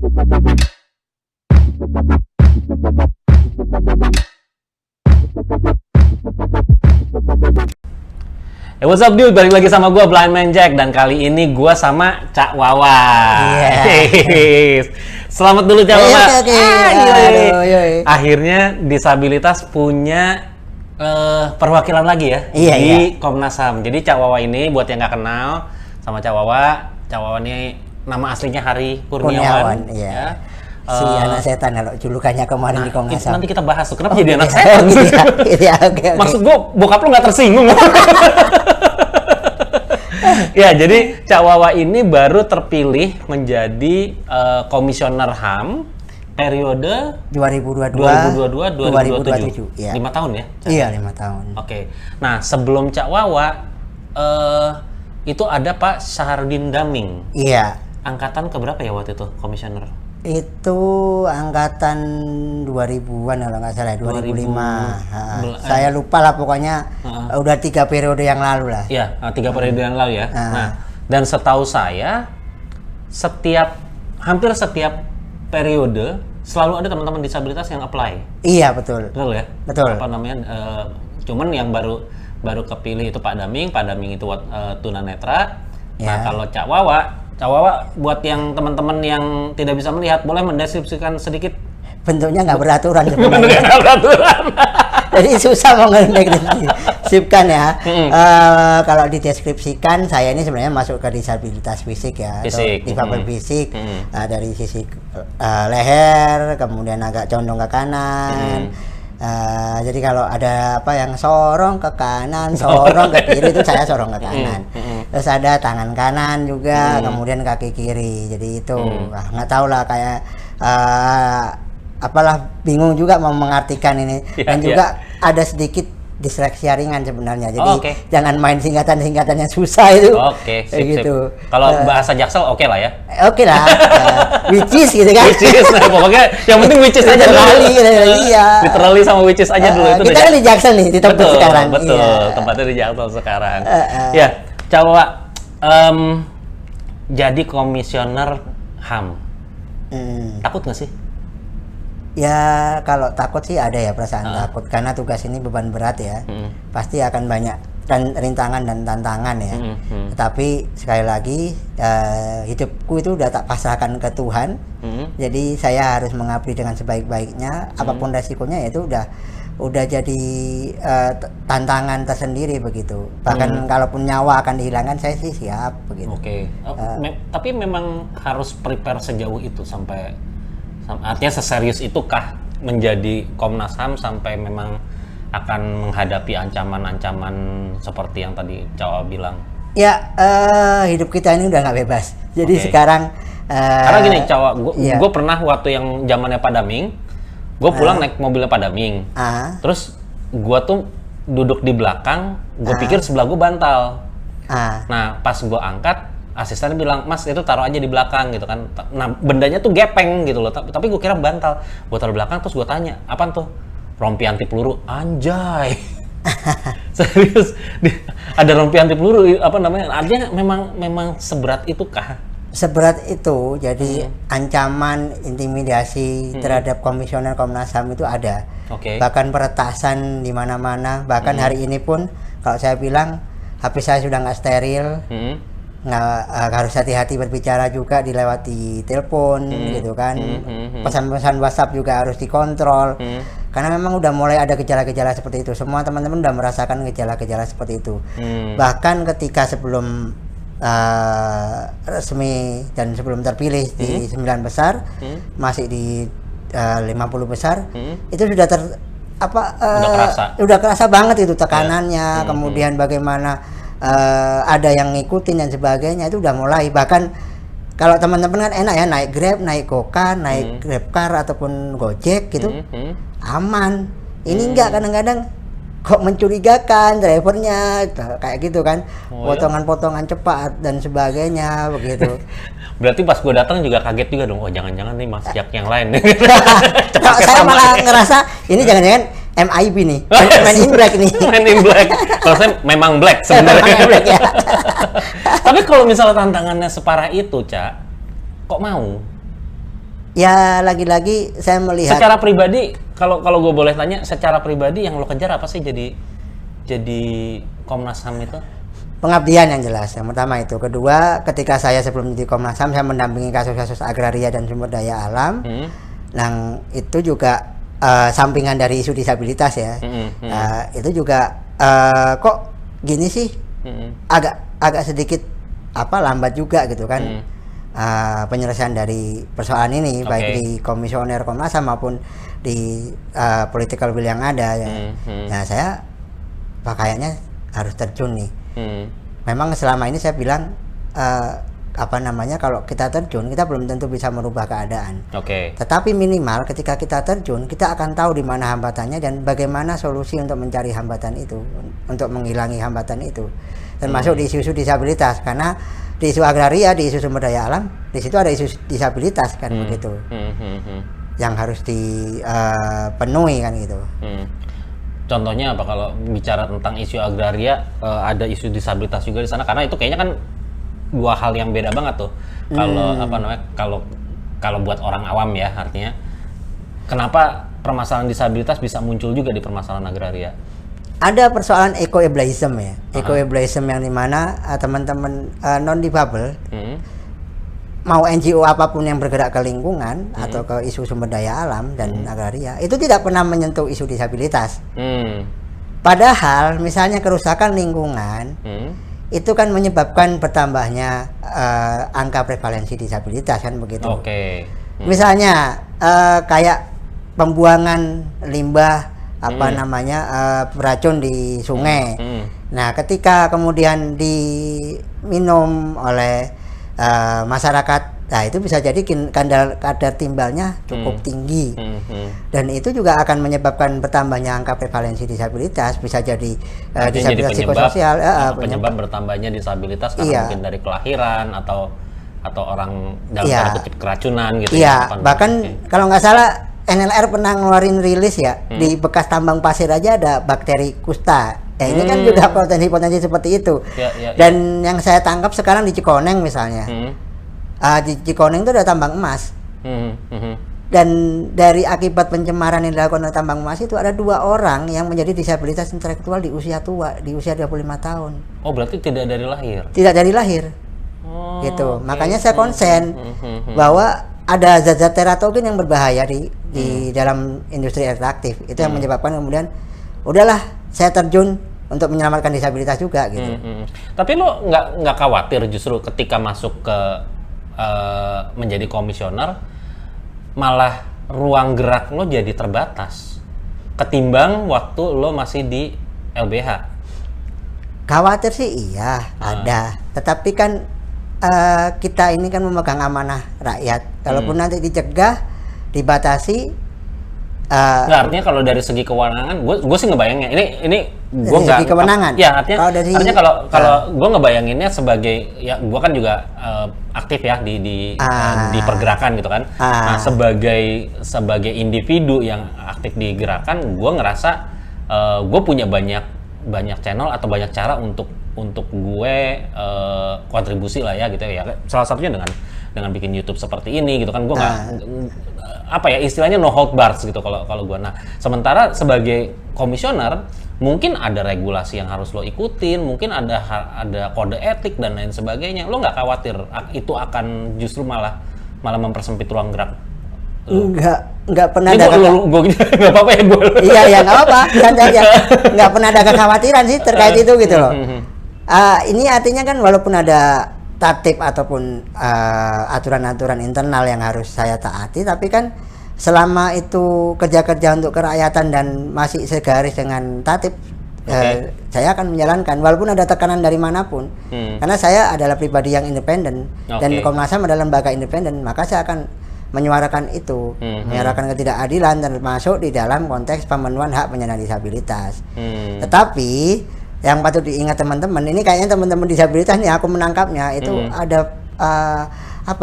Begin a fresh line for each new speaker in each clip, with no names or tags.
Hey, what's up dude? Balik lagi sama gue Blind Man Jack, dan kali ini gue sama Cak Wawa. Yes. Selamat dulu Cak Wawa. Akhirnya disabilitas punya perwakilan lagi ya di Komnas HAM. Jadi Cak Wawa ini buat yang nggak kenal sama Cak Wawa ini nama aslinya Hari Kurniawan.
Ya. Si anak setan kalau julukannya kemarin di Komnas HAM.
Nanti kita bahas tuh kenapa jadi anak setan.
Okay.
Maksud gue bokap lu nggak tersinggung. Ya, jadi Cak Wawa ini baru terpilih menjadi komisioner HAM periode 2022-2027.
Ya.
5 tahun ya?
Iya, 5 tahun.
Oke. Nah, sebelum Cak Wawa itu ada Pak Syahrudin Daming.
Iya.
Angkatan keberapa ya waktu itu komisioner?
Itu angkatan 2000-an kalau nggak salah, 2005. Saya lupa lah pokoknya, udah 3 periode yang lalu lah.
Iya, 3 periode yang lalu ya. Nah, dan setahu saya hampir setiap periode selalu ada teman-teman disabilitas yang apply.
Iya, betul.
Betul ya? Betul. Apa namanya? Cuman yang baru kepilih itu Pak Daming itu tunanetra. Nah, kalau Cak Wawa buat yang teman-teman yang tidak bisa melihat, boleh mendeskripsikan sedikit?
Bentuknya nggak beraturan sebenarnya. Nggak beraturan. Jadi susah mau mendeskripsikan ya. Kalau dideskripsikan, saya ini sebenarnya masuk ke disabilitas fisik ya, atau difabel fisik. Dari sisi leher, kemudian agak condong ke kanan. Jadi kalau ada apa yang sorong ke kanan, sorong ke kiri, itu saya sorong ke kanan. Terus ada tangan kanan juga, kemudian kaki kiri. Jadi itu nggak tahu lah, kayak apalah, bingung juga mau mengartikan ini. Dan juga ada sedikit disleksia ringan sebenarnya. Jadi jangan main singkatan-singkatan yang susah itu. Gitu.
Kalau bahasa Jaksel oke lah ya.
Oke lah. Which is gitu kan.
Which is, nah, pokoknya yang penting which is aja dulu.
Iya.
Literally sama which is aja dulu itu.
Kita kan di Jaksel nih, di tempat sekarang.
Betul, tempatnya di Jaksel sekarang. Ya, Cawa jadi komisioner HAM. Takut nggak sih?
Ya, kalau takut sih ada ya perasaan takut, karena tugas ini beban berat ya. Pasti akan banyak rintangan dan tantangan ya. Tetapi sekali lagi hidupku itu udah tak pasrahkan ke Tuhan. Jadi saya harus mengabdi dengan sebaik-baiknya. Apapun resikonya, itu udah jadi tantangan tersendiri begitu. Bahkan kalaupun nyawa akan dihilangkan, saya sih siap begitu.
Tapi memang harus prepare sejauh itu sampai artinya seserius itukah menjadi Komnas HAM sampai memang akan menghadapi ancaman-ancaman seperti yang tadi Cawa bilang?
Ya, hidup kita ini udah nggak bebas. Jadi sekarang
karena gini Cawa, gue pernah waktu yang zamannya Pak Daming, gue pulang naik mobilnya Pak Daming, terus gue tuh duduk di belakang, gue pikir sebelah gue bantal. Nah, pas gue angkat, asistennya bilang, "Mas, itu taruh aja di belakang," gitu kan. Nah, bendanya tuh gepeng gitu loh, tapi gue kira bantal. Gue taruh di belakang, terus gue tanya, "Apaan tuh?" "Rompi anti peluru." Anjay. Serius, ada rompi anti peluru, apa namanya? Artinya memang seberat itu kah?
Seberat itu. Jadi ancaman, intimidasi terhadap komisioner Komnas HAM itu ada. Bahkan peretasan di mana-mana. Bahkan hari ini pun, kalau saya bilang HP saya sudah nggak steril. Harus hati-hati berbicara juga, dilewati telepon gitu kan. Pesan-pesan WhatsApp juga harus dikontrol. Karena memang udah mulai ada gejala-gejala seperti itu. Semua teman-teman udah merasakan gejala-gejala seperti itu. Bahkan ketika sebelum resmi dan sebelum terpilih di 9 besar, masih di 50 besar, itu sudah udah kerasa banget itu tekanannya. Kemudian bagaimana ada yang ngikutin dan sebagainya, itu udah mulai. Bahkan kalau teman-teman kan enak ya, naik Grab, naik Goka, naik GrabCar ataupun Gojek gitu, aman. Ini enggak, kadang-kadang kok mencurigakan drivernya kayak gitu kan, potongan-potongan cepat dan sebagainya begitu.
Berarti pas gue datang juga kaget juga dong, jangan-jangan nih Mas Jak yang lain.
Saya malah ngerasa ini jangan-jangan MIB nih, Man in Black nih.
Man in Black. Kalau saya memang black sebenarnya. Black, ya. Tapi kalau misalnya tantangannya separah itu, Cak, kok mau?
Ya lagi-lagi saya melihat.
Secara pribadi, kalau gue boleh tanya, secara pribadi yang lo kejar apa sih jadi Komnas HAM itu?
Pengabdian yang jelas, yang pertama itu. Kedua, ketika saya sebelum jadi Komnas HAM, saya mendampingi kasus-kasus agraria dan sumber daya alam. Yang itu juga sampingan dari isu disabilitas ya. Itu juga kok gini sih, agak sedikit lambat juga gitu kan. Penyelesaian dari persoalan ini, baik di komisioner Komnas HAM maupun di political will yang ada ya. Nah saya kayaknya harus terjun nih. Memang selama ini saya bilang kalau kita terjun kita belum tentu bisa merubah keadaan. Tetapi minimal ketika kita terjun kita akan tahu di mana hambatannya dan bagaimana solusi untuk mencari hambatan itu, untuk menghilangi hambatan itu. Termasuk di isu-isu disabilitas, karena di isu agraria, di isu sumber daya alam, di situ ada isu disabilitas kan begitu. Yang harus dipenuhi kan gitu.
Contohnya apa kalau bicara tentang isu agraria, ada isu disabilitas juga di sana, karena itu kayaknya kan dua hal yang beda banget tuh. Kalau buat orang awam ya, artinya kenapa permasalahan disabilitas bisa muncul juga di permasalahan agraria?
Ada persoalan eco-ableism ya. Eco-ableism yang dimana teman-teman non-difabel mau NGO apapun yang bergerak ke lingkungan atau ke isu sumber daya alam dan agraria itu tidak pernah menyentuh isu disabilitas. Padahal misalnya kerusakan lingkungan itu kan menyebabkan bertambahnya angka prevalensi disabilitas kan begitu. Misalnya kayak pembuangan limbah beracun di sungai. Nah, ketika kemudian diminum oleh masyarakat, nah itu bisa jadi kadar timbalnya cukup tinggi. Dan itu juga akan menyebabkan bertambahnya angka prevalensi disabilitas, bisa jadi disabilitas psikososial,
penyebab bertambahnya disabilitas karena mungkin dari kelahiran atau orang dalam tanda kutip keracunan gitu.
Bahkan kalau nggak salah NLR pernah ngeluarin rilis ya, di bekas tambang pasir aja ada bakteri kusta. Ini kan juga potensi-potensi seperti itu. Dan yang saya tangkap sekarang di Cikoneng misalnya, di Cikoneng itu ada tambang emas. Dan dari akibat pencemaran yang dilakukan oleh tambang emas itu ada 2 orang yang menjadi disabilitas intelektual di usia tua, di usia 25 tahun.
Oh, berarti tidak dari lahir?
Tidak dari lahir. Gitu. Makanya saya konsen bahwa ada zat-zat teratogen yang berbahaya di dalam industri ekstraktif. Itu yang menyebabkan kemudian udahlah saya terjun untuk menyelamatkan disabilitas juga gitu.
Tapi lo nggak khawatir justru ketika masuk ke menjadi komisioner malah ruang gerak lo jadi terbatas ketimbang waktu lo masih di LBH?
Khawatir sih iya, ada. Tetapi kan kita ini kan memegang amanah rakyat. Kalaupun nanti dicegah, dibatasi.
Nggak, artinya kalau dari segi kewenangan, gue sih ngebayangnya ini gue nggak.
Segi kewenangan.
Ya artinya kalau gue ngebayanginnya sebagai ya gue kan juga aktif ya di pergerakan gitu kan. Nah sebagai individu yang aktif di gerakan, gue ngerasa gue punya banyak channel atau banyak cara untuk gue kontribusi lah ya gitu ya. Salah satunya dengan bikin YouTube seperti ini gitu kan. Gue nggak istilahnya no hold bars gitu kalau gue. Nah sementara sebagai komisioner mungkin ada regulasi yang harus lo ikutin, mungkin ada kode etik dan lain sebagainya. Lo nggak khawatir itu akan justru malah mempersempit ruang gerak?
Nggak pernah ada.
Nggak apa-apa ya gue.
Iya nggak apa-apa, santai aja. Nggak pernah ada kekhawatiran sih terkait itu gitu loh. Ini artinya kan walaupun ada tatib ataupun aturan-aturan internal yang harus saya taati, tapi kan selama itu kerja-kerja untuk kerakyatan dan masih segaris dengan tatib, saya akan menjalankan walaupun ada tekanan dari manapun. Karena saya adalah pribadi yang independen dan Komnas HAM adalah lembaga independen, maka saya akan menyuarakan itu, menyuarakan ketidakadilan termasuk di dalam konteks pemenuhan hak penyandang disabilitas. Tetapi yang patut diingat teman-teman, ini kayaknya teman-teman disabilitas nih aku menangkapnya itu ada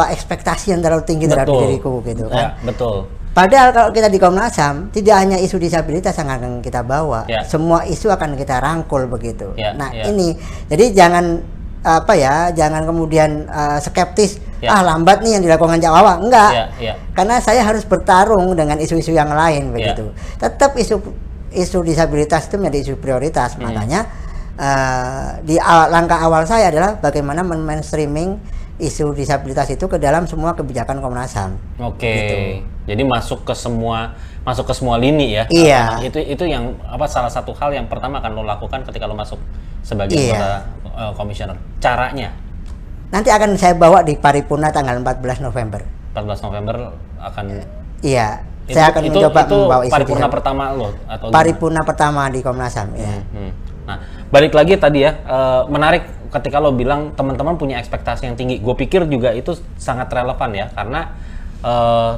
ekspektasi yang terlalu tinggi terhadap diriku gitu kan.
Ya, betul.
Padahal kalau kita di Komnas HAM tidak hanya isu disabilitas yang akan kita bawa, semua isu akan kita rangkul begitu. Ini jadi jangan apa ya, jangan kemudian skeptis, lambat nih yang dilakukan Cak Wawa. Enggak. Karena saya harus bertarung dengan isu-isu yang lain begitu. Tetap isu disabilitas itu menjadi isu prioritas. Makanya di langkah awal saya adalah bagaimana men-mainstreaming isu disabilitas itu ke dalam semua kebijakan Komnas HAM.
Gitu. Jadi masuk ke semua lini ya.
Iya.
Itu yang salah satu hal yang pertama akan lo lakukan ketika lo masuk sebagai komisioner. Caranya? Nanti
akan saya bawa di paripurna tanggal 14 November.
14 November akan.
Iya. Saya akan mencoba membawa isu
paripurna pertama lo atau
paripurna pertama di Komnas HAM.
Nah, balik lagi tadi ya, menarik ketika lo bilang teman-teman punya ekspektasi yang tinggi. Gue pikir juga itu sangat relevan ya, karena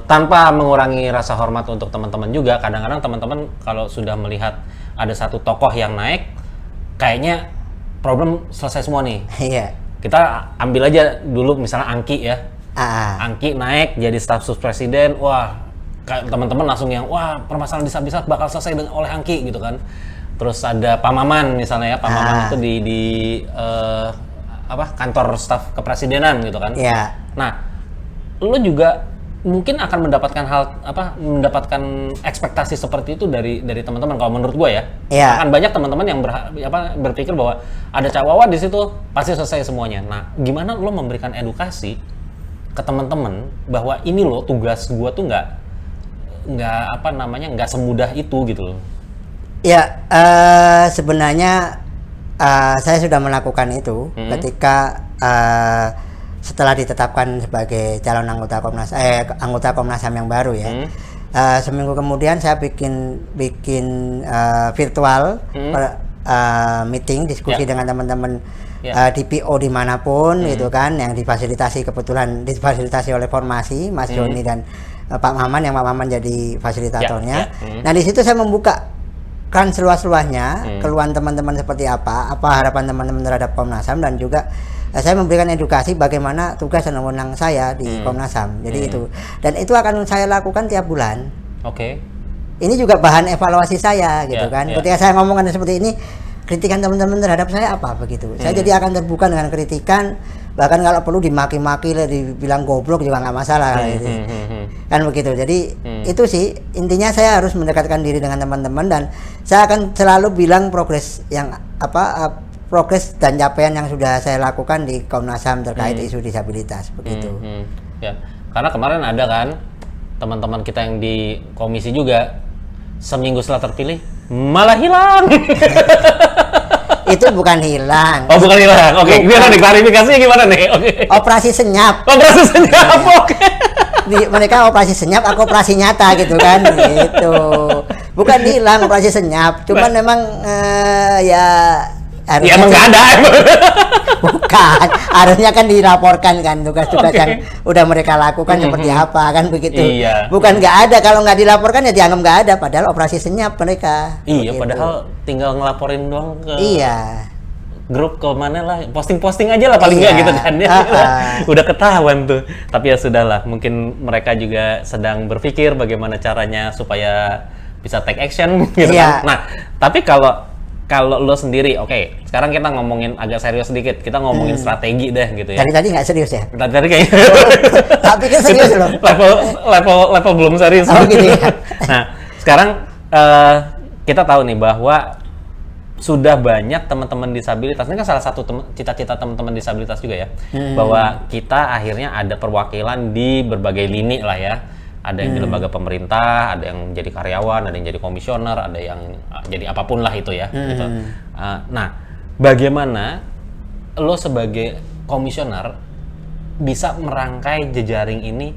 tanpa mengurangi rasa hormat untuk teman-teman juga, kadang-kadang teman-teman kalau sudah melihat ada satu tokoh yang naik, kayaknya problem selesai semua nih.
Iya.
Kita ambil aja dulu misalnya Angki ya. Angki naik jadi staf sus presiden, wah teman-teman langsung yang wah permasalahan disabilitas bakal selesai oleh Angki gitu kan. Terus ada Pak Maman misalnya ya, Pak Maman itu di kantor staf kepresidenan gitu kan.
Iya.
Nah, lo juga mungkin akan mendapatkan ekspektasi seperti itu dari teman-teman kalau menurut gue ya.
Iya.
Akan banyak teman-teman yang berpikir bahwa ada Cak Wawa di situ pasti selesai semuanya. Nah, gimana lo memberikan edukasi ke teman-teman bahwa ini lo tugas gue tuh nggak semudah itu gitu loh.
Ya, sebenarnya saya sudah melakukan itu ketika setelah ditetapkan sebagai calon anggota Komnas HAM yang baru ya. Seminggu kemudian saya bikin virtual meeting diskusi dengan teman-teman DPO dimanapun gitu kan, yang difasilitasi oleh Formasi Mas Joni dan Pak Maman, yang Pak Maman jadi fasilitatornya. Nah di situ saya membuka kan seluas-luasnya keluhan teman-teman seperti apa harapan teman-teman terhadap Komnas HAM, dan juga saya memberikan edukasi bagaimana tugas dan wewenang saya di Komnas HAM. Jadi itu, dan itu akan saya lakukan tiap bulan. Ini juga bahan evaluasi saya gitu kan. Ketika saya ngomongkan seperti ini, kritikan teman-teman terhadap saya apa begitu. Saya jadi akan terbuka dengan kritikan, bahkan kalau perlu dimaki-maki, dibilang goblok juga nggak masalah gitu. Kan begitu. Jadi itu sih intinya, saya harus mendekatkan diri dengan teman-teman, dan saya akan selalu bilang progres dan capaian yang sudah saya lakukan di Komnas HAM terkait isu disabilitas begitu.
Ya, karena kemarin ada kan teman-teman kita yang di komisi juga seminggu setelah terpilih malah hilang.
Itu bukan hilang.
Oh, bukan hilang. Oke, gimana nih klarifikasinya gimana nih?
Operasi senyap.
Oke.
Mereka operasi senyap, aku operasi nyata gitu kan, gitu. Bukan hilang, operasi senyap. Cuman memang harusnya
emang nggak ada.
Bukan, harusnya kan dilaporkan kan tugas-tugas yang udah mereka lakukan seperti apa kan begitu.
Iya.
Bukan nggak ada, kalau nggak dilaporkan ya dianggap nggak ada, padahal operasi senyap mereka.
Iya, begitu. Padahal tinggal ngelaporin doang ke grup ke mana lah, posting-posting aja lah paling nggak gitu kan ya. Udah ketahuan tuh. Tapi ya sudahlah, mungkin mereka juga sedang berpikir bagaimana caranya supaya bisa take action gitu kan. Nah, tapi kalau lo sendiri, sekarang kita ngomongin agak serius sedikit. Kita ngomongin strategi deh gitu ya.
Tadi nggak serius ya?
Tadi kayaknya.
Tapi kan serius loh.
level belum serius.
Gitu ya.
Nah, sekarang kita tahu nih bahwa sudah banyak teman-teman disabilitas. Ini kan salah satu cita-cita teman-teman disabilitas juga ya. Bahwa kita akhirnya ada perwakilan di berbagai lini lah ya. Ada yang di lembaga pemerintah, ada yang jadi karyawan, ada yang jadi komisioner, ada yang jadi apapun lah itu ya. Gitu. Nah, bagaimana lo sebagai komisioner bisa merangkai jejaring ini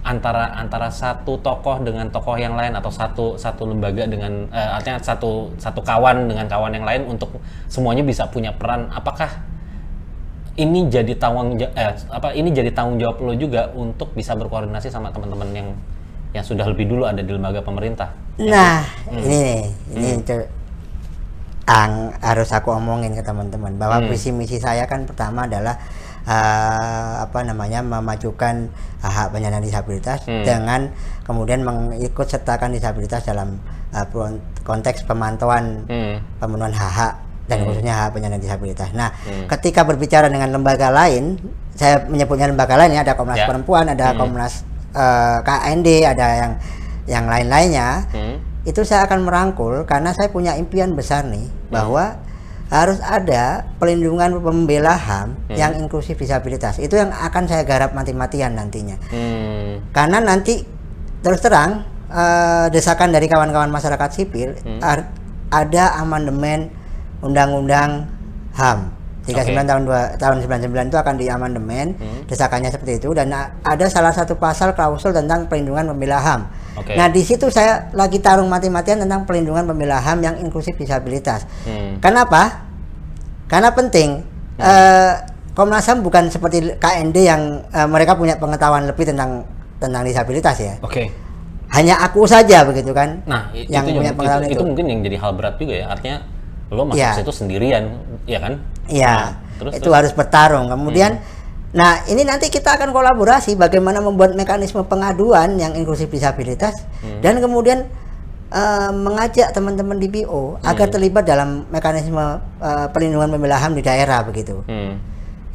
antara satu tokoh dengan tokoh yang lain, atau satu lembaga dengan artinya satu kawan dengan kawan yang lain, untuk semuanya bisa punya peran? Apakah ini jadi tanggung jawab lo juga untuk bisa berkoordinasi sama teman-teman yang sudah lebih dulu ada di lembaga pemerintah?
Nah, ini harus aku omongin ke teman-teman bahwa visi misi saya kan pertama adalah memajukan hak penyandang disabilitas dengan kemudian mengikut sertakan disabilitas dalam konteks pemantauan pemenuhan hak dan khususnya hak penyandang disabilitas. Nah, ketika berbicara dengan lembaga lain, saya menyebutnya lembaga lain ya, ada Komnas Perempuan, ada Komnas KND, ada yang lain-lainnya. Itu saya akan merangkul karena saya punya impian besar nih bahwa harus ada pelindungan pembela HAM yang inklusif disabilitas. Itu yang akan saya garap mati-matian nantinya. Karena nanti terus terang desakan dari kawan-kawan masyarakat sipil ada amandemen Undang-Undang HAM 39 tahun 99 itu akan diamandemen, desakannya seperti itu, dan ada salah satu pasal klausul tentang pelindungan pembela HAM. Nah, di situ saya lagi tarung mati-matian tentang pelindungan pembela HAM yang inklusif disabilitas. Kenapa? Karena penting. Komnas HAM bukan seperti KND yang mereka punya pengetahuan lebih tentang disabilitas ya. Hanya aku saja begitu kan.
Nah,
yang punya pengetahuan
itu mungkin yang jadi hal berat juga ya. Artinya lo masuk situ sendirian, ya kan?
Iya. Terus harus bertarung. Kemudian nah, ini nanti kita akan kolaborasi bagaimana membuat mekanisme pengaduan yang inklusif disabilitas dan kemudian mengajak teman-teman DPO agar terlibat dalam mekanisme pelindungan pembela HAM di daerah begitu.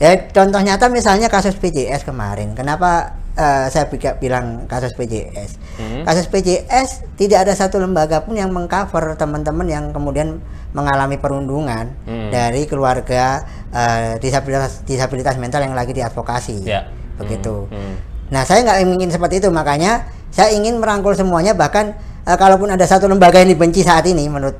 Ya, contoh nyata misalnya kasus PJS kemarin. Kenapa saya bilang kasus PJS? Kasus PJS tidak ada satu lembaga pun yang mengcover teman-teman yang kemudian mengalami perundungan dari keluarga disabilitas mental yang lagi diadvokasi, begitu. Nah, saya nggak ingin seperti itu, makanya saya ingin merangkul semuanya. Bahkan kalaupun ada satu lembaga yang dibenci saat ini, menurut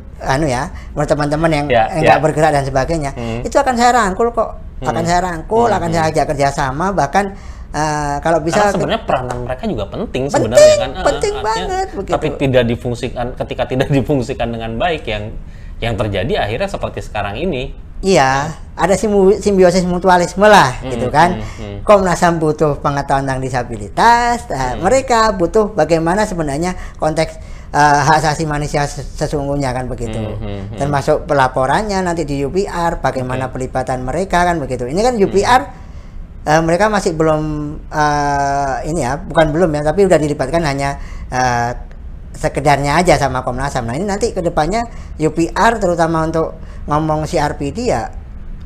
menurut teman-teman yang nggak bergerak dan sebagainya, itu akan saya rangkul kok, akan saya rangkul, akan saya ajak kerjasama, bahkan kalau bisa.
Karena sebenarnya peranan mereka juga penting sebenarnya kan.
Penting banget. Begitu.
Tapi tidak difungsikan, ketika tidak difungsikan dengan baik, yang terjadi akhirnya seperti sekarang ini.
Iya, ada simbiosis mutualisme lah, gitu kan. Komnas HAM butuh pengetahuan tentang disabilitas, mereka butuh bagaimana sebenarnya konteks hak asasi manusia sesungguhnya kan begitu. Termasuk pelaporannya nanti di UPR, bagaimana pelibatan mereka kan begitu. Ini kan UPR mereka masih belum bukan belum ya, tapi udah dilibatkan hanya sekedarnya aja sama Komnas HAM. Nah, ini nanti kedepannya UPR terutama untuk ngomong CRPD ya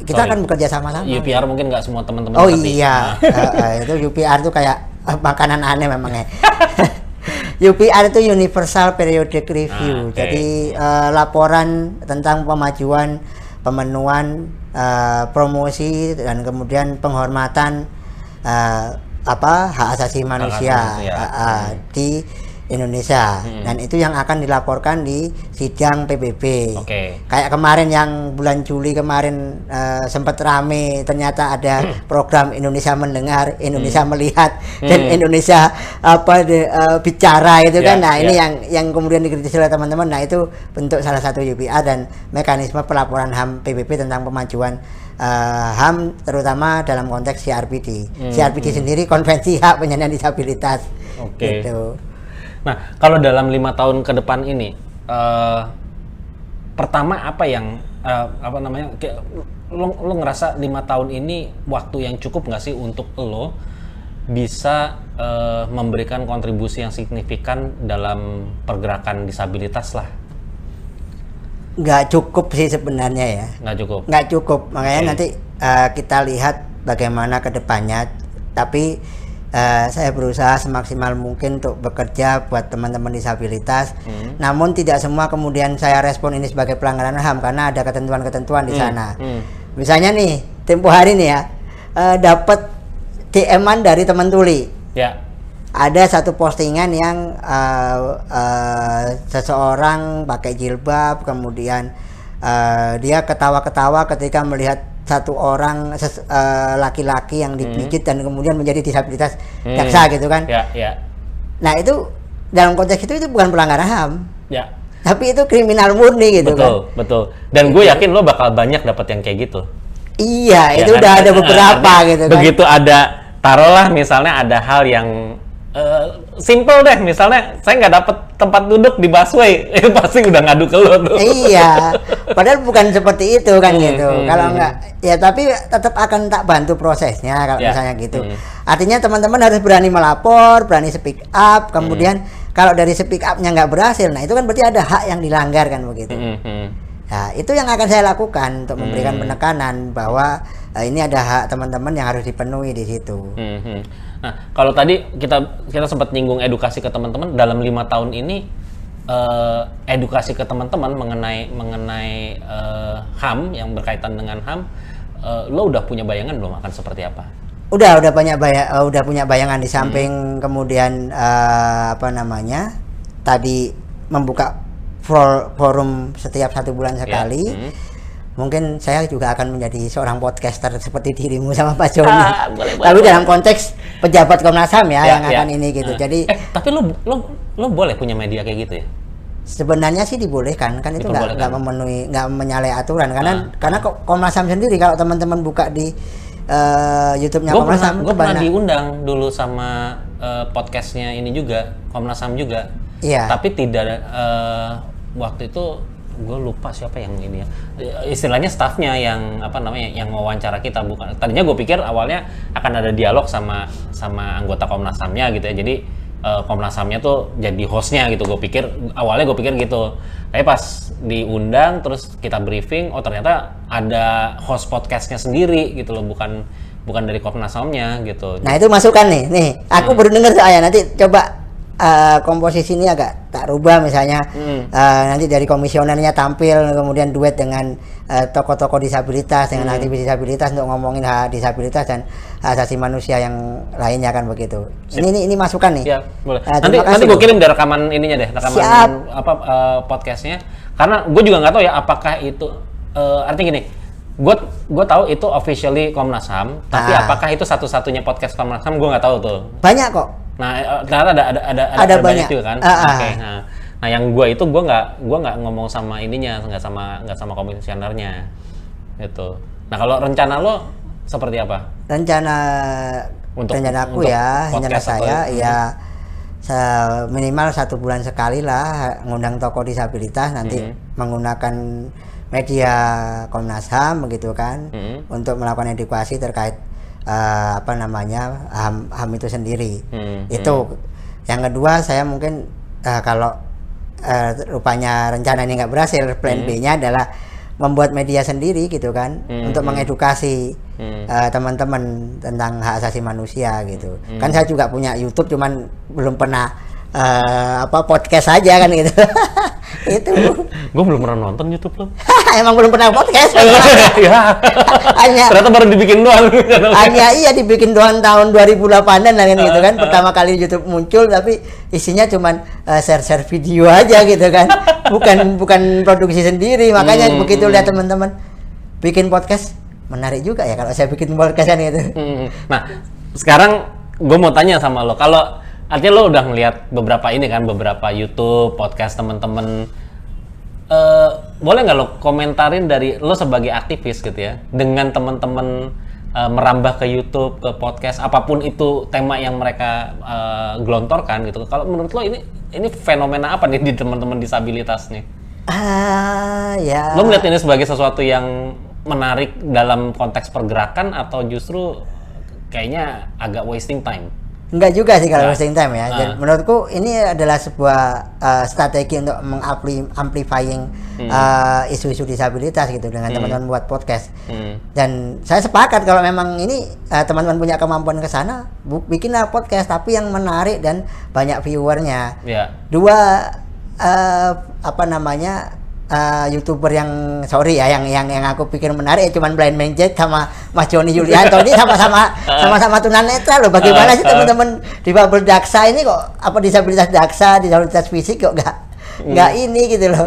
kita akan bekerja sama-sama.
UPR mungkin nggak semua teman-teman
ngerti. Iya. Itu UPR itu kayak makanan aneh memangnya. UPR itu Universal Periodic Review. Jadi laporan tentang pemajuan, pemenuhan, promosi dan kemudian penghormatan hak asasi manusia di Indonesia. Dan itu yang akan dilaporkan di sidang PBB. Kayak kemarin yang bulan Juli kemarin sempat rame, ternyata ada program Indonesia Mendengar, Indonesia Melihat, dan Indonesia bicara itu kan. Nah, ini yang kemudian dikritisi oleh teman-teman. Nah, itu bentuk salah satu UPR dan mekanisme pelaporan HAM PBB tentang pemajuan HAM terutama dalam konteks CRPD. CRPD sendiri Konvensi Hak Penyandang Disabilitas. Gitu.
Nah, kalau dalam 5 tahun ke depan ini, pertama apa yang lo ngerasa 5 tahun ini waktu yang cukup nggak sih untuk lo bisa memberikan kontribusi yang signifikan dalam pergerakan disabilitas lah?
Nggak cukup sih sebenarnya ya. Nggak cukup. Makanya nanti kita lihat bagaimana ke depannya. Tapi saya berusaha semaksimal mungkin untuk bekerja buat teman-teman disabilitas. Namun tidak semua kemudian saya respon ini sebagai pelanggaran HAM karena ada ketentuan-ketentuan di sana. Misalnya nih, tempo hari nih ya, dapat DM-an dari teman tuli. Ada satu postingan yang seseorang pakai jilbab, kemudian dia ketawa-ketawa ketika melihat satu orang laki-laki yang dipijit dan kemudian menjadi disabilitas jaksa gitu kan. Nah, itu dalam konteks itu bukan pelanggaran HAM. Tapi itu kriminal murni gitu kan. Betul.
Dan gue yakin lo bakal banyak dapat yang kayak gitu.
Iya, itu kan? Udah ada beberapa gitu kan.
Begitu ada, taruhlah misalnya ada hal yang simple deh, misalnya saya nggak dapet tempat duduk di busway, itu pasti udah ngadu ke lo tuh.
Iya, padahal bukan seperti itu kan gitu. Kalau nggak, ya tapi tetap akan tak bantu prosesnya kalau misalnya gitu. Artinya teman-teman harus berani melapor, berani speak up, kemudian kalau dari speak up-nya nggak berhasil, nah itu kan berarti ada hak yang dilanggar kan begitu. Nah, itu yang akan saya lakukan untuk memberikan penekanan bahwa ini ada hak teman-teman yang harus dipenuhi di situ.
Nah, kalau tadi kita sempat nyinggung edukasi ke teman-teman dalam 5 tahun ini, edukasi ke teman-teman mengenai HAM yang berkaitan dengan HAM, lo udah punya bayangan belum akan seperti apa?
Udah punya bayangan di samping kemudian tadi membuka forum setiap 1 bulan sekali. Mungkin saya juga akan menjadi seorang podcaster seperti dirimu sama Pak Joni. Tapi dalam konteks pejabat Komnas HAM yang akan ini gitu. Jadi
tapi lo boleh punya media kayak gitu ya?
Sebenarnya sih dibolehkan, kan itu nggak memenuhi, nggak menyalahi aturan karena Komnas HAM sendiri kalau teman-teman buka di YouTube-nya Komnas HAM,
gue pernah diundang dulu sama podcastnya ini juga Komnas HAM juga.
Iya.
Tapi tidak waktu itu gue lupa siapa yang ini ya, istilahnya staffnya yang yang wawancara kita, bukan. Tadinya gue pikir awalnya akan ada dialog sama anggota Komnas HAM-nya gitu ya, jadi Komnas HAM-nya tuh jadi hostnya gitu. Awalnya gue pikir gitu, tapi pas diundang terus kita briefing, oh ternyata ada host podcastnya sendiri gitu loh, bukan dari Komnas HAM-nya gitu.
Nah itu masukan nih aku baru dengar saya, nanti coba komposisi ini agak tak rubah misalnya, nanti dari komisionernya tampil kemudian duet dengan tokoh-tokoh disabilitas dengan aktivis disabilitas untuk ngomongin hak disabilitas dan hak asasi manusia yang lainnya kan begitu. Ini masukan nih.
Ya, boleh. Nanti gue kirim deh rekaman ininya deh, rekaman podcastnya, karena gue juga nggak tahu ya apakah itu artinya gini. Gue tahu itu officially Komnas HAM, tapi apakah itu satu-satunya podcast Komnas HAM gue nggak tahu tuh.
Banyak kok.
Nah, ternyata ada banyak juga kan. Oke. Nah, yang gue nggak ngomong sama ininya, nggak sama komisionernya, gitu. Nah, kalau rencana lo seperti apa?
Rencana saya ya minimal 1 bulan sekali lah ngundang tokoh disabilitas, nanti menggunakan media Komnas HAM begitu kan, untuk melakukan edukasi terkait HAM itu sendiri. Itu yang kedua, saya mungkin kalau rupanya rencana ini nggak berhasil, plan B-nya adalah membuat media sendiri gitu kan, untuk mengedukasi teman-teman tentang hak asasi manusia gitu. Kan saya juga punya YouTube, cuman belum pernah podcast aja kan gitu. Itu
gue belum pernah nonton YouTube lo.
Emang belum pernah podcast.
Ya. Ternyata baru dibikin doang.
Iya dibikin doang tahun 2008-an lah kan gitu kan. Pertama kali YouTube muncul, tapi isinya cuman share video aja gitu kan. Bukan produksi sendiri. Makanya begitu lihat teman-teman bikin podcast, menarik juga ya kalau saya bikin podcast kan gitu.
Nah, sekarang gue mau tanya sama lo, kalau artinya lo udah ngeliat beberapa YouTube, podcast temen-temen, boleh nggak lo komentarin dari lo sebagai aktivis gitu ya, dengan temen-temen merambah ke YouTube, ke podcast, apapun itu tema yang mereka gelontorkan gitu. Kalau menurut lo ini fenomena apa nih di teman-teman disabilitas nih?
Ya.
Lo melihat ini sebagai sesuatu yang menarik dalam konteks pergerakan atau justru kayaknya agak wasting time?
Enggak juga sih kalau wasting time ya. Jadi, menurutku ini adalah sebuah strategi untuk mengamplifying isu-isu disabilitas gitu dengan teman-teman buat podcast. Dan saya sepakat kalau memang ini teman-teman punya kemampuan ke sana, bikinlah podcast tapi yang menarik dan banyak viewernya. Dua YouTuber yang yang aku pikir menarik cuman Blind Manjet sama Mas Joni Yulianto ini sama-sama tunanetra loh. Bagaimana sih teman-teman difabel daksa ini kok disabilitas daksa, disabilitas fisik kok nggak ini gitu loh.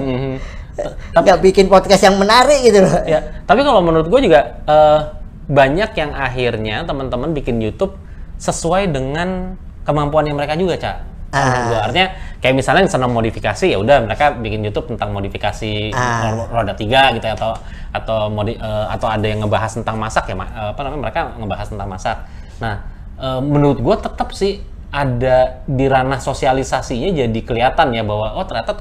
Nggak bikin podcast yang menarik gitu loh.
Ya, tapi kalau menurut gue juga banyak yang akhirnya teman-teman bikin YouTube sesuai dengan kemampuan yang mereka juga, Cak. Artinya kayak misalnya yang senang modifikasi, ya udah mereka bikin YouTube tentang modifikasi roda 3 gitu ya, atau ada yang ngebahas tentang masak ya, mereka ngebahas tentang masak. Nah, menurut gue tetap sih ada di ranah sosialisasinya jadi kelihatan ya bahwa ternyata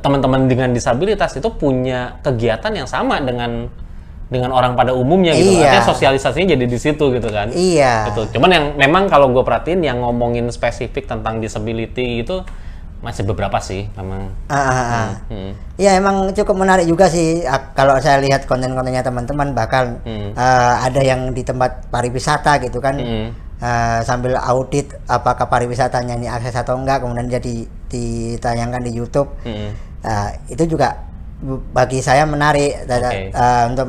teman-teman dengan disabilitas itu punya kegiatan yang sama dengan orang pada umumnya gitu. Artinya sosialisasinya jadi di situ gitu kan.
Iya.
Gitu. Cuman yang memang kalau gue perhatiin yang ngomongin spesifik tentang disability itu Masih beberapa sih memang.
Ya emang cukup menarik juga sih kalau saya lihat konten-kontennya teman-teman, bahkan ada yang di tempat pariwisata gitu kan, sambil audit apakah pariwisatanya ini akses atau enggak, kemudian jadi ditayangkan di YouTube. Itu juga bagi saya menarik untuk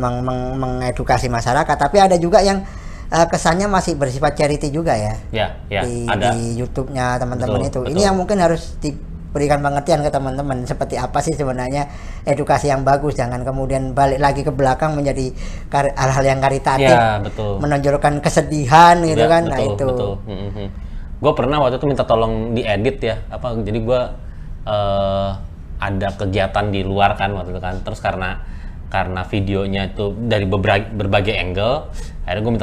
mengedukasi masyarakat. Tapi ada juga yang kesannya masih bersifat charity juga ya,
ada
di YouTube-nya teman-teman itu. Ini yang mungkin harus diberikan pengertian ke teman-teman, seperti apa sih sebenarnya edukasi yang bagus, jangan kemudian balik lagi ke belakang menjadi hal-hal yang karitatif, menonjolkan kesedihan gitu kan. Nah itu.
Gue pernah waktu itu minta tolong diedit ya, jadi gue ada kegiatan di luar kan waktu itu kan, terus karena videonya itu dari berbagai angle, akhirnya gue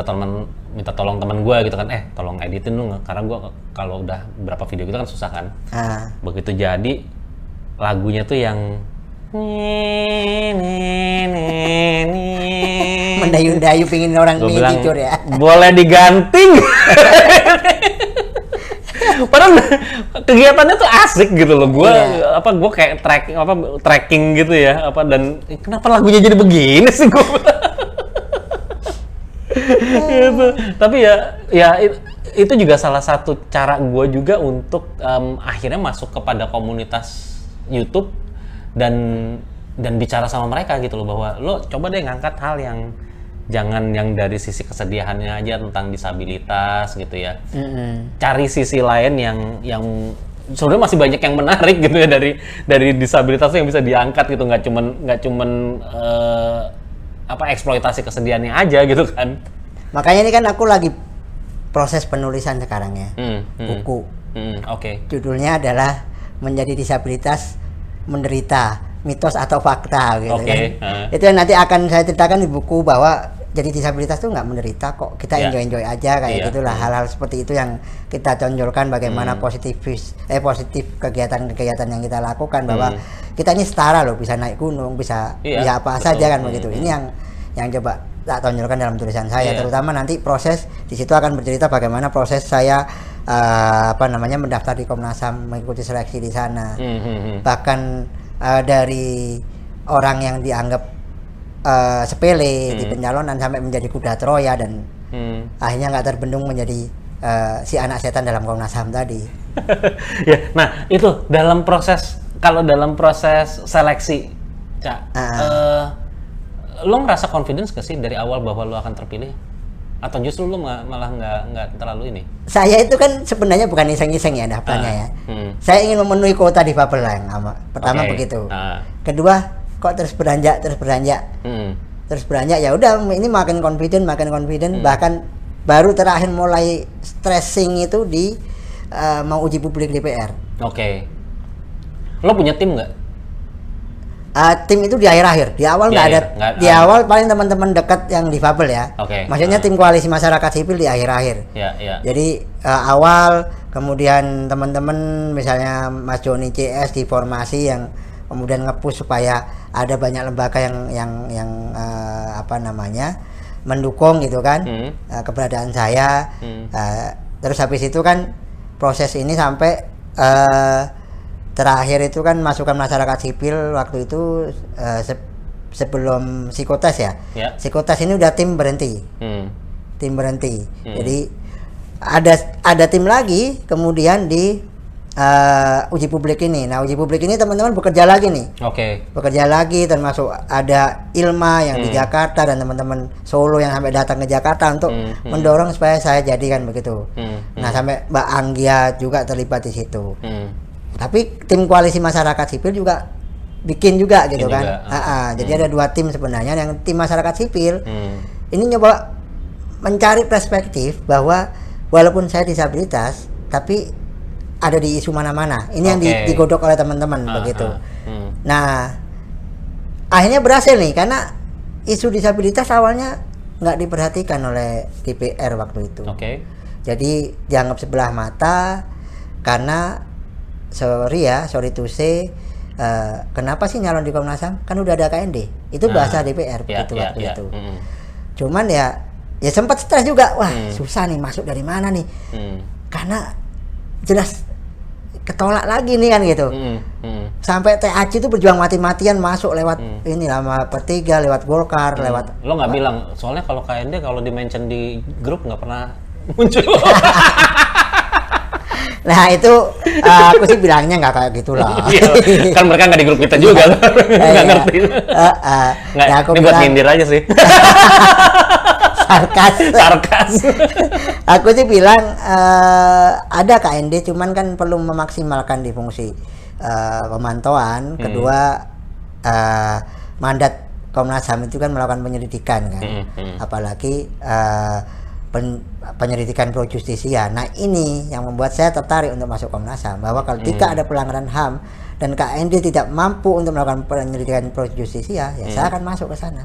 minta tolong teman gue gitu kan, tolong editin dong, karena gue kalau udah berapa video gitu kan susah kan. Begitu jadi lagunya tuh yang
mendayu-dayu pingin orang ini tidur ya,
boleh diganti. Padahal kegiatannya tuh asik gitu loh. Gue gue kayak tracking gitu ya, dan kenapa lagunya jadi begini sih gue. Gitu. Tapi ya itu juga salah satu cara gue juga untuk akhirnya masuk kepada komunitas YouTube dan bicara sama mereka gitu loh, bahwa lo coba deh ngangkat hal yang jangan yang dari sisi kesedihannya aja tentang disabilitas gitu ya. Cari sisi lain yang sebenarnya masih banyak yang menarik gitu ya dari disabilitas yang bisa diangkat gitu, nggak cuman eksploitasi kesedihannya aja gitu kan.
Makanya ini kan aku lagi proses penulisan sekarang ya, buku. Judulnya adalah Menjadi Disabilitas Menderita, Mitos atau Fakta gitu kan. Itu yang nanti akan saya ceritakan di buku, bahwa jadi disabilitas tuh nggak menderita kok, kita enjoy aja kayak gitulah. Hal-hal seperti itu yang kita tonjolkan, bagaimana positif kegiatan-kegiatan yang kita lakukan, bahwa kita ini setara loh, bisa naik gunung, bisa apa saja kan begitu. Ini yang coba tak tonjolkan dalam tulisan saya, terutama nanti proses di situ akan bercerita bagaimana proses saya mendaftar di Komnas HAM, mengikuti seleksi di sana. Bahkan dari orang yang dianggap sepele di pencalonan sampai menjadi kuda Troya dan akhirnya nggak terbendung menjadi si anak setan dalam Komnas HAM tadi.
Nah itu dalam proses seleksi, Cak, lo ngerasa confidence gak sih dari awal bahwa lo akan terpilih? Atau justru lo malah nggak terlalu ini? Saya
itu kan sebenarnya bukan iseng-iseng ya daftarnya ya. Saya ingin memenuhi kuota difabel yang pertama begitu. Kedua, kok terus beranjak, ya udah ini makin confident. Bahkan baru terakhir mulai stressing itu di mau uji publik DPR.
Lo punya tim nggak?
Tim itu di akhir-akhir, di awal nggak ada. Di awal paling teman-teman dekat yang difabel ya. Maksudnya tim koalisi masyarakat sipil di akhir-akhir. Jadi awal, kemudian teman-teman misalnya Mas Joni CS di formasi yang kemudian nge-push supaya ada banyak lembaga yang mendukung gitu kan keberadaan saya. Terus habis itu kan proses ini sampai terakhir itu kan masukan masyarakat sipil waktu itu sebelum psikotes ya. Psikotes ini udah tim berhenti. Jadi ada tim lagi kemudian di uji publik ini. Nah, uji publik ini teman-teman bekerja lagi nih. Bekerja lagi, termasuk ada Ilma yang di Jakarta dan teman-teman Solo yang sampai datang ke Jakarta untuk mendorong supaya saya jadikan begitu. Nah, sampai Mbak Anggia juga terlibat di situ. Tapi tim koalisi masyarakat sipil juga bikin juga gitu kan. Jadi ada dua tim sebenarnya. Yang tim masyarakat sipil ini nyoba mencari perspektif bahwa walaupun saya disabilitas, tapi ada di isu mana-mana. Ini yang digodok oleh teman-teman begitu. Nah, akhirnya berhasil nih, karena isu disabilitas awalnya nggak diperhatikan oleh DPR waktu itu. Jadi dianggap sebelah mata karena sorry to say, kenapa sih nyalon di Komnas HAM? Kan udah ada KND. Itu bahasa DPR begitu waktu itu. Cuman ya sempat stres juga. Wah, susah nih masuk dari mana nih? Karena jelas ketolak lagi nih kan gitu. Sampai TAC itu berjuang mati-matian masuk lewat ini lama P3, lewat Golkar, lewat.
Lo nggak bilang, soalnya kalau KND kalau di-mention di grup nggak pernah muncul.
Nah itu aku sih bilangnya nggak kayak gitulah.
Kan mereka nggak di grup kita juga, nggak ngerti. Nggak,
aku
ini buat nyindir aja sih. Sarkas.
Aku sih bilang ada KND, cuman kan perlu memaksimalkan di fungsi pemantauan. Kedua, mandat Komnas HAM itu kan melakukan penyelidikan kan, apalagi penyelidikan pro justisia. Nah ini yang membuat saya tertarik untuk masuk Komnas HAM, bahwa kalau jika ada pelanggaran HAM dan KND tidak mampu untuk melakukan penyelidikan pro justisia, ya saya akan masuk ke sana.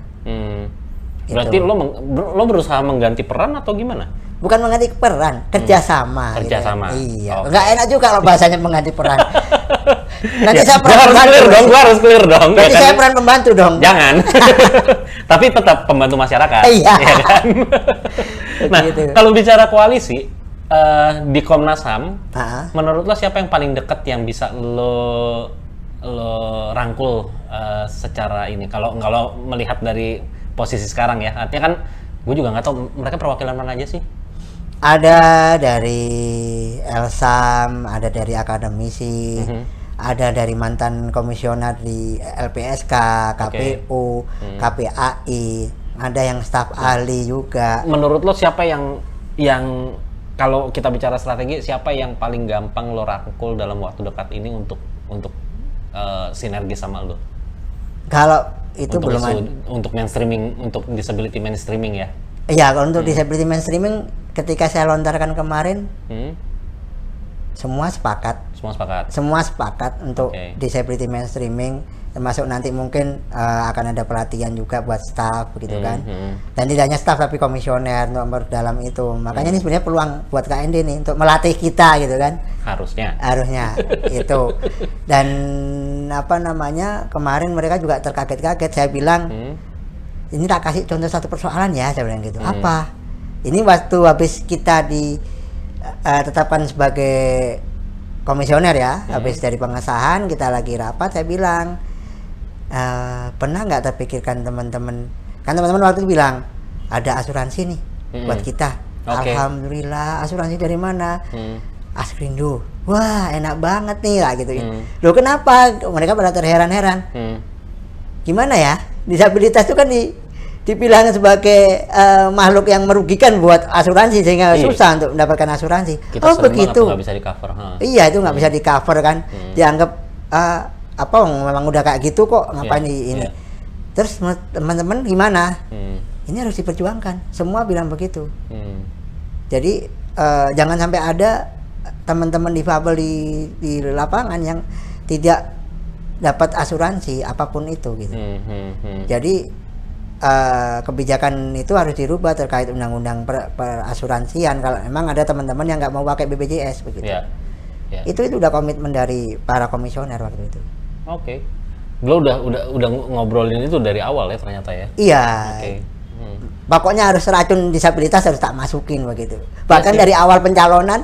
Berarti lo berusaha mengganti peran atau gimana?
Bukan mengganti peran, kerjasama.
Kerjasama.
Gitu. Iya. Nggak enak juga kalau bahasanya mengganti peran. Nanti saya peran
pembantu. Gua harus clear dong.
Nanti saya peran pembantu dong.
Jangan. Tapi tetap pembantu masyarakat.
Iya.
Ya kan? Nah, kalau bicara koalisi di Komnas HAM, menurut lo siapa yang paling dekat yang bisa lo rangkul secara ini? Kalau melihat dari posisi sekarang ya, artinya kan gue juga nggak tahu mereka perwakilan mana aja sih.
Ada dari Elsam, ada dari akademisi, ada dari mantan komisioner di LPSK, KPU, KPAI, ada yang staf ahli juga. Menurut
lo siapa yang kalau kita bicara strategi, siapa yang paling gampang lo rangkul dalam waktu dekat ini untuk sinergi sama lo?
Kalau itu
untuk
belum ada.
Untuk mainstreaming, untuk disability mainstreaming ya?
Iya, kalau untuk disability mainstreaming, ketika saya lontarkan kemarin, semua sepakat untuk disability mainstreaming, termasuk nanti mungkin akan ada pelatihan juga buat staff begitu kan, dan tidak hanya staff tapi komisioner untuk dalam itu. Makanya ini sebenarnya peluang buat KND nih untuk melatih kita gitu kan, harusnya itu. Dan kemarin mereka juga terkaget-kaget. Saya bilang ini tak kasih contoh satu persoalan ya, saya bilang gitu. Apa ini waktu habis kita ditetapkan sebagai komisioner ya, habis dari pengesahan kita lagi rapat, saya bilang pernah nggak terpikirkan teman-teman, kan teman-teman waktu itu bilang ada asuransi nih buat kita. Alhamdulillah, asuransi dari mana? Askrindo. Wah, enak banget nih lah gitu. Loh kenapa? Mereka pada terheran-heran. Gimana ya? Disabilitas itu kan dibilang sebagai makhluk yang merugikan buat asuransi, sehingga susah untuk mendapatkan asuransi.
Kita begitu. Nggak bisa di-cover.
Iya, itu nggak bisa di-cover kan. Dianggap memang udah kayak gitu kok, ngapain ini. Terus teman-teman gimana? Ini harus diperjuangkan. Semua bilang begitu. Jadi jangan sampai ada teman-teman difabel di lapangan yang tidak dapat asuransi apapun itu gitu. Jadi kebijakan itu harus dirubah terkait undang-undang perasuransian kalau memang ada teman-teman yang nggak mau pakai BPJS begitu. Itu udah komitmen dari para komisioner waktu itu.
Lo udah ngobrolin itu dari awal ya ternyata ya.
Iya. Pokoknya harus racun disabilitas harus tak masukin begitu. Bahkan dari awal pencalonan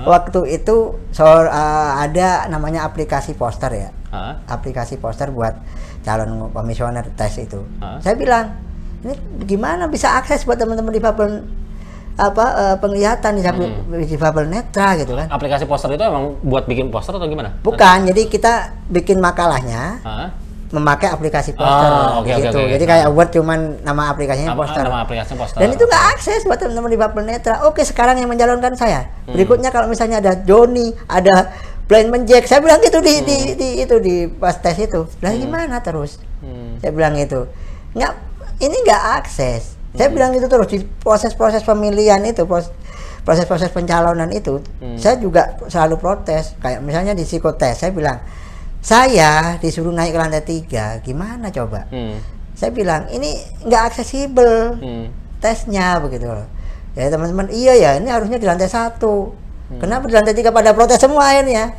waktu itu ada namanya aplikasi poster ya. Aplikasi poster buat calon komisioner tes itu. Saya bilang, ini gimana bisa akses buat teman-teman difabel penglihatan difabel netra gitu kan.
Aplikasi poster itu emang buat bikin poster atau gimana?
Bukan, jadi kita bikin makalahnya memakai aplikasi poster gitu. Jadi kayak Word cuman nama aplikasinya poster.
Nama aplikasinya poster.
Dan itu nggak akses buat teman-teman difabel netra. Oke, sekarang yang mencalonkan saya. Berikutnya kalau misalnya ada Joni, ada Blind Jack, saya bilang gitu di pas tes itu. Lah gimana terus? Saya bilang gitu. Ini nggak akses. Saya bilang itu terus di proses-proses pemilihan itu, proses-proses pencalonan itu, saya juga selalu protes. Kayak misalnya di psikotes, saya bilang, saya disuruh naik ke lantai 3, gimana coba? Saya bilang, ini nggak aksesibel tesnya begitu loh. Ya teman-teman, iya ya, ini harusnya di lantai 1. Kenapa di lantai 3 pada protes semua akhirnya?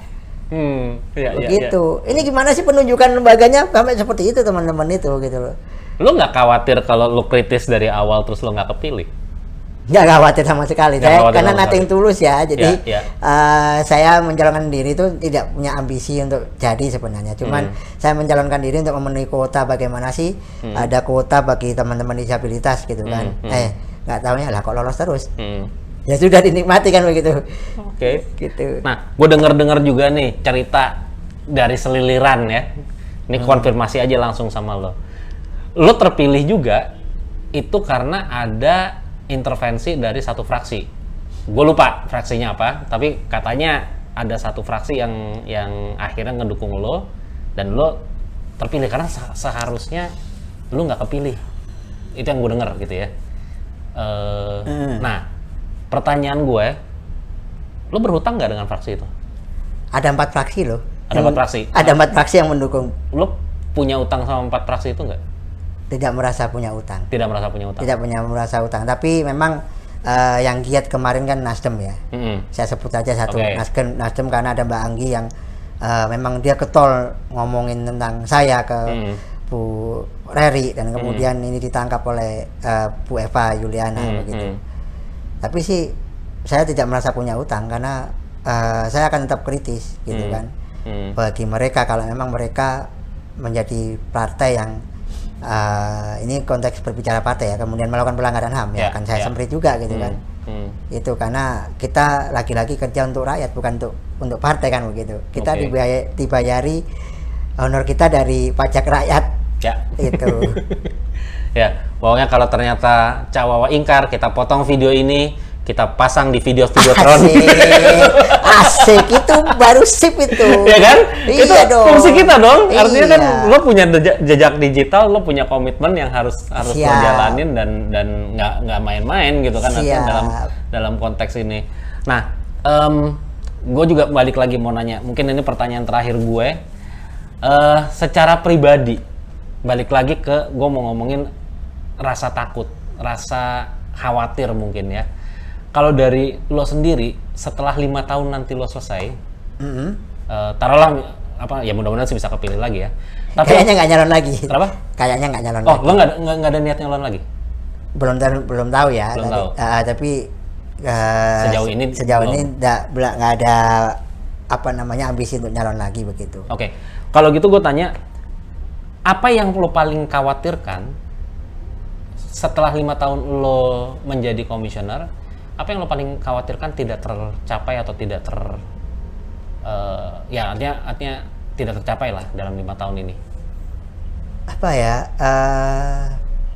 Begitu. Ini gimana sih penunjukan lembaganya sampai seperti itu teman-teman itu gitu loh.
Lo nggak khawatir kalau lo kritis dari awal terus lo nggak kepilih?
Nggak khawatir sama sekali. Karena nothing tulus ya. Jadi saya mencalonkan diri itu tidak punya ambisi untuk jadi sebenarnya. Cuman saya mencalonkan diri untuk memenuhi kuota. Bagaimana sih ada kuota bagi teman-teman disabilitas gitu kan. Nggak tahunya lah kok lolos terus. Ya sudah dinikmati kan begitu.
Oke.
Gitu.
Nah, gue dengar juga nih cerita dari seliliran ya. Ini konfirmasi aja langsung sama lo. Lo terpilih juga itu karena ada intervensi dari satu fraksi. Gue lupa fraksinya apa, tapi katanya ada satu fraksi yang akhirnya ngedukung lo dan lo terpilih karena seharusnya lo nggak kepilih. Itu yang gue dengar gitu ya. Nah, pertanyaan gue, lo berhutang nggak dengan fraksi itu?
Ada 4 fraksi loh.
Ada 4 fraksi.
Ada 4 fraksi yang mendukung.
Lo punya utang sama 4 fraksi itu nggak?
Tidak merasa punya utang.
Tidak merasa punya utang.
Tidak merasa utang. Tapi memang yang giat kemarin kan Nasdem ya. Saya sebut aja satu Nasdem karena ada Mbak Anggi yang memang dia ketol ngomongin tentang saya ke Bu Reri dan kemudian ini ditangkap oleh Bu Eva Yuliana begitu. Tapi sih saya tidak merasa punya utang karena saya akan tetap kritis gitu kan. Bagi mereka kalau memang mereka menjadi partai yang ini konteks berbicara partai ya, kemudian melakukan pelanggaran HAM ya kan saya semprit juga gitu kan. Itu karena kita lagi-lagi kerja untuk rakyat bukan untuk partai kan begitu. Kita dibayari honor kita dari pajak rakyat.
Ya.
Itu.
Ya, pokoknya kalau ternyata Cak Wawa ingkar, kita potong video ini, kita pasang di video-video Tron.
Asik, itu baru sip itu.
Ya kan?
Iya
itu
dong.
fungsi kita dong. Artinya kan
Iya.
lo punya jejak digital, lo punya komitmen yang harus lo jalanin dan nggak main-main gitu kan artinya dalam konteks ini. Nah, gue juga balik lagi mau nanya. Mungkin ini pertanyaan terakhir gue. Secara pribadi, balik lagi ke gue mau ngomongin rasa takut, rasa khawatir mungkin ya. Kalau dari lo sendiri, setelah 5 tahun nanti lo selesai, taruhlah apa ya mudah-mudahan sih bisa kepilih lagi ya. Tapi
kayaknya nggak nyalon lagi.
Kenapa?
Kayaknya nggak nyalon lagi.
Oh, lo nggak ada niat nyalon lagi?
Belum tahu ya.
Belum tahu.
Tapi
sejauh ini
nggak ada apa namanya ambisi untuk nyalon lagi begitu.
Oke. Kalau gitu gue tanya, apa yang lo paling khawatirkan setelah 5 tahun lo menjadi komisioner? Apa yang lo paling khawatirkan tidak tercapai atau tidak ya artinya tidak tercapai lah dalam 5 tahun ini?
Apa ya,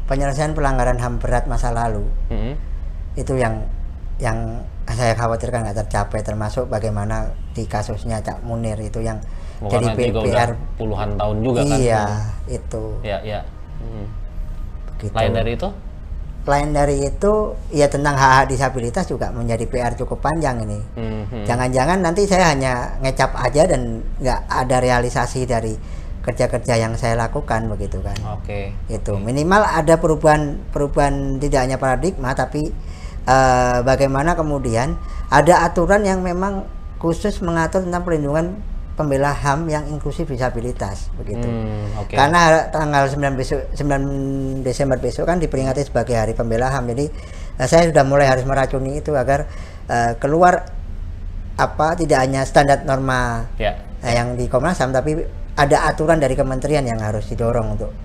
penyelesaian pelanggaran HAM berat masa lalu itu yang saya khawatirkan nggak tercapai, termasuk bagaimana di kasusnya Cak Munir itu yang jadi PR
puluhan tahun juga kan?
Iya, itu.
Ya.
Begitu. Lain dari itu ya tentang hak-hak disabilitas juga menjadi PR cukup panjang ini. Jangan-jangan nanti saya hanya ngecap aja dan nggak ada realisasi dari kerja-kerja yang saya lakukan begitu kan. Itu minimal ada perubahan tidak hanya paradigma tapi bagaimana kemudian ada aturan yang memang khusus mengatur tentang perlindungan pembela HAM yang inklusif disabilitas begitu. Karena tanggal 9 Desember besok kan diperingati sebagai Hari Pembela HAM. Jadi saya sudah mulai harus meracuni itu agar keluar tidak hanya standar norma yang di Komnas HAM tapi ada aturan dari kementerian yang harus didorong untuk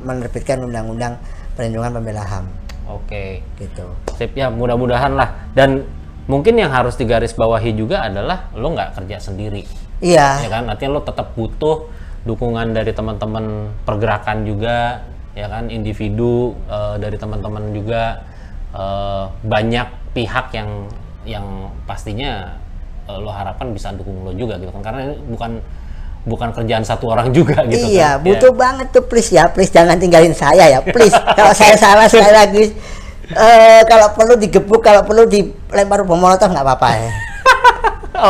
menerbitkan undang-undang perlindungan pembela HAM. Gitu.
Sip ya, mudah-mudahan lah. Dan mungkin yang harus digarisbawahi juga adalah lo nggak kerja sendiri.
Iya.
Ya kan, artinya lo tetap butuh dukungan dari teman-teman pergerakan juga, ya kan, individu dari teman-teman juga, banyak pihak yang pastinya lo harapkan bisa dukung lo juga gitu kan, karena ini bukan kerjaan satu orang juga gitu.
Iya,
kan?
butuh banget tuh, please jangan tinggalin saya ya, please. Kalau saya salah sekali lagi. Kalau perlu digebuk, kalau perlu dilempar bom molotov nggak apa-apa ya.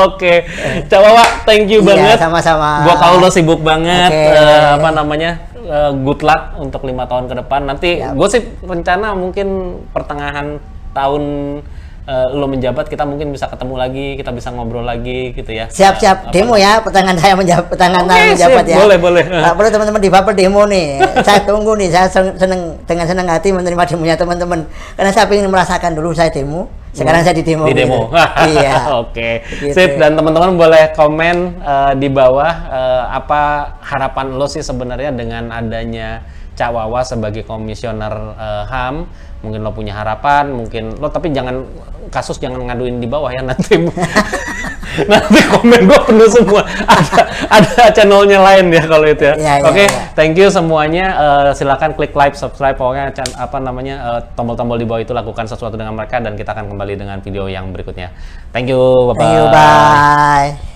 Oke. Cak Wawa, thank you banget.
Sama-sama.
Gua tahu lo sibuk banget. Good luck untuk 5 tahun ke depan. Nanti gue sih rencana mungkin pertengahan tahun lo menjabat, kita mungkin bisa ketemu lagi, kita bisa ngobrol lagi gitu ya.
Siap-siap demo ya, pertengahan saya menjabat ya.
Boleh.
Nggak perlu teman-teman di Bapel demo nih. Saya tunggu nih, saya dengan senang hati menerima demonya teman-teman. Karena saya ingin merasakan dulu saya demo, sekarang saya di demo.
Iya. Oke. Gitu. Sip, dan teman-teman boleh komen di bawah apa harapan lo sih sebenarnya dengan adanya Cak Wawa sebagai komisioner HAM. Mungkin lo punya harapan, mungkin lo, tapi jangan ngaduin di bawah ya, nanti nanti komen gue penuh semua. Ada channelnya lain ya kalau itu ya. Oke, thank you semuanya. Silakan klik like, subscribe, pokoknya tombol-tombol di bawah itu, lakukan sesuatu dengan mereka, dan kita akan kembali dengan video yang berikutnya. Thank you, bye-bye.
Thank you, bye.